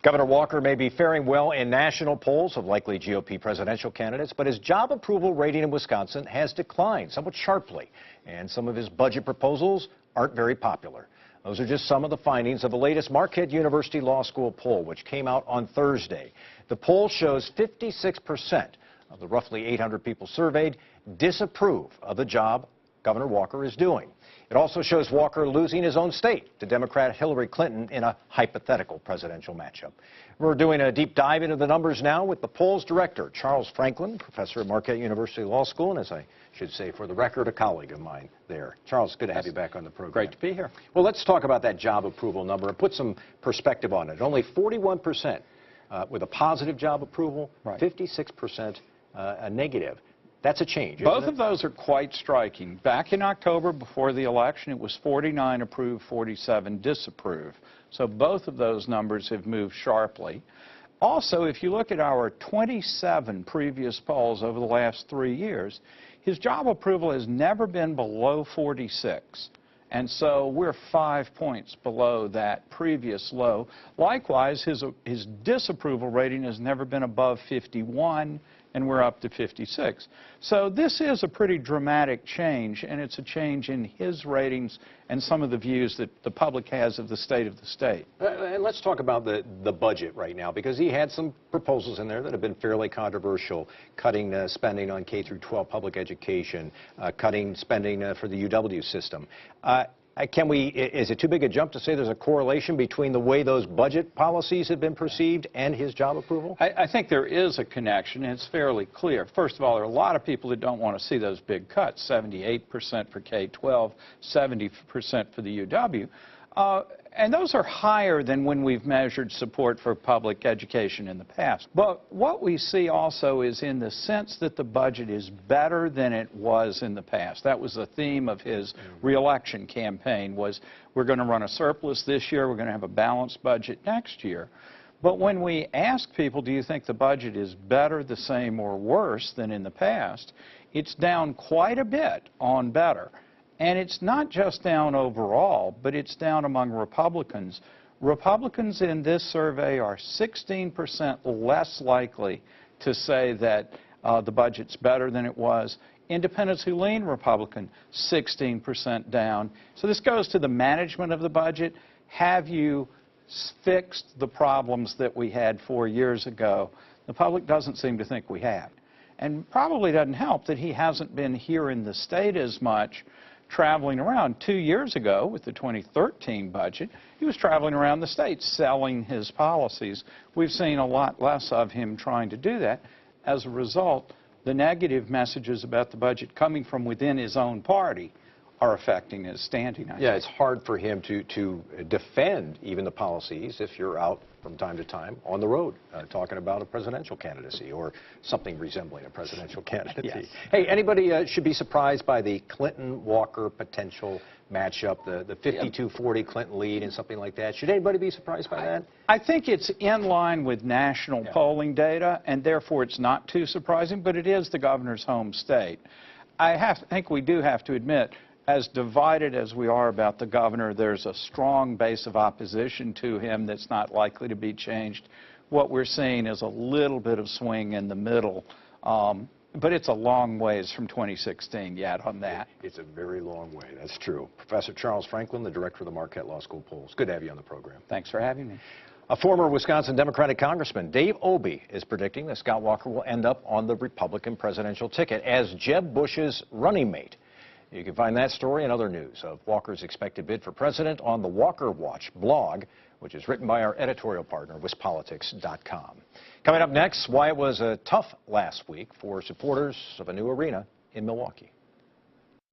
Governor Walker may be faring well in national polls of likely GOP presidential candidates, but his job approval rating in Wisconsin has declined somewhat sharply, and some of his budget proposals aren't very popular. Those are just some of the findings of the latest Marquette University Law School poll, which came out on Thursday. The poll shows 56% of the roughly 800 people surveyed disapprove of the job Governor Walker is doing. It also shows Walker losing his own state to Democrat Hillary Clinton in a hypothetical presidential matchup. We're doing a deep dive into the numbers now with the poll's director, Charles Franklin, professor at Marquette University Law School, and as I should say, for the record, a colleague of mine there. Charles, good to have you back on the program. Great to be here. Well, let's talk about that job approval number and put some perspective on it. Only 41% with a positive job approval, right. 56% a negative. That's a change. Both of those are quite striking. Back in October, before the election, it was 49 approve, 47 disapprove. So both of those numbers have moved sharply. Also, if you look at our 27 previous polls over the last 3 years, his job approval has never been below 46. And so we're 5 points below that previous low. Likewise, his disapproval rating has never been above 51, and we're up to 56. So this is a pretty dramatic change, and it's a change in his ratings and some of the views that the public has of the state of the state. And let's talk about the budget right now, because he had some proposals in there that have been fairly controversial, cutting spending on K-12 public education, cutting spending for the UW system. Is it too big a jump to say there's a correlation between the way those budget policies have been perceived and his job approval? I think there is a connection, and it's fairly clear. First of all, there are a lot of people that don't want to see those big cuts, 78% for K-12, 70% for the UW. And those are higher than when we've measured support for public education in the past. But what we see also is in the sense that the budget is better than it was in the past. That was the theme of his re-election campaign, was we're going to run a surplus this year, we're going to have a balanced budget next year. But when we ask people, do you think the budget is better, the same, or worse than in the past, it's down quite a bit on better. And it's not just down overall, but it's down among Republicans. Republicans in this survey are 16% less likely to say that the budget's better than it was. Independents who lean Republican, 16% down. So this goes to the management of the budget. Have you fixed the problems that we had 4 years ago? The public doesn't seem to think we have. And probably doesn't help that he hasn't been here in the state as much, traveling around. 2 years ago, with the 2013 budget, he was traveling around the state selling his policies. We've seen a lot less of him trying to do that. As a result, the negative messages about the budget coming from within his own party are affecting his standing. Yeah, it's hard for him to defend even the policies if you're out from time to time on the road talking about a presidential candidacy or something resembling a presidential candidacy. Yes. Hey, anybody should be surprised by the Clinton-Walker potential matchup, the 52-40 Clinton lead and something like that? Should anybody be surprised by that? I think it's in line with national polling data, and therefore it's not too surprising, but it is the governor's home state. I think we do have to admit, as divided as we are about the governor, there's a strong base of opposition to him that's not likely to be changed. What we're seeing is a little bit of swing in the middle, but it's a long ways from 2016 yet on that. It's a very long way, that's true. Professor Charles Franklin, the director of the Marquette Law School polls. Good to have you on the program. Thanks for having me. A former Wisconsin Democratic Congressman, Dave Obey, is predicting that Scott Walker will end up on the Republican presidential ticket as Jeb Bush's running mate. You can find that story and other news of Walker's expected bid for president on the Walker Watch blog, which is written by our editorial partner, WisPolitics.com. Coming up next, why it was a tough last week for supporters of a new arena in Milwaukee.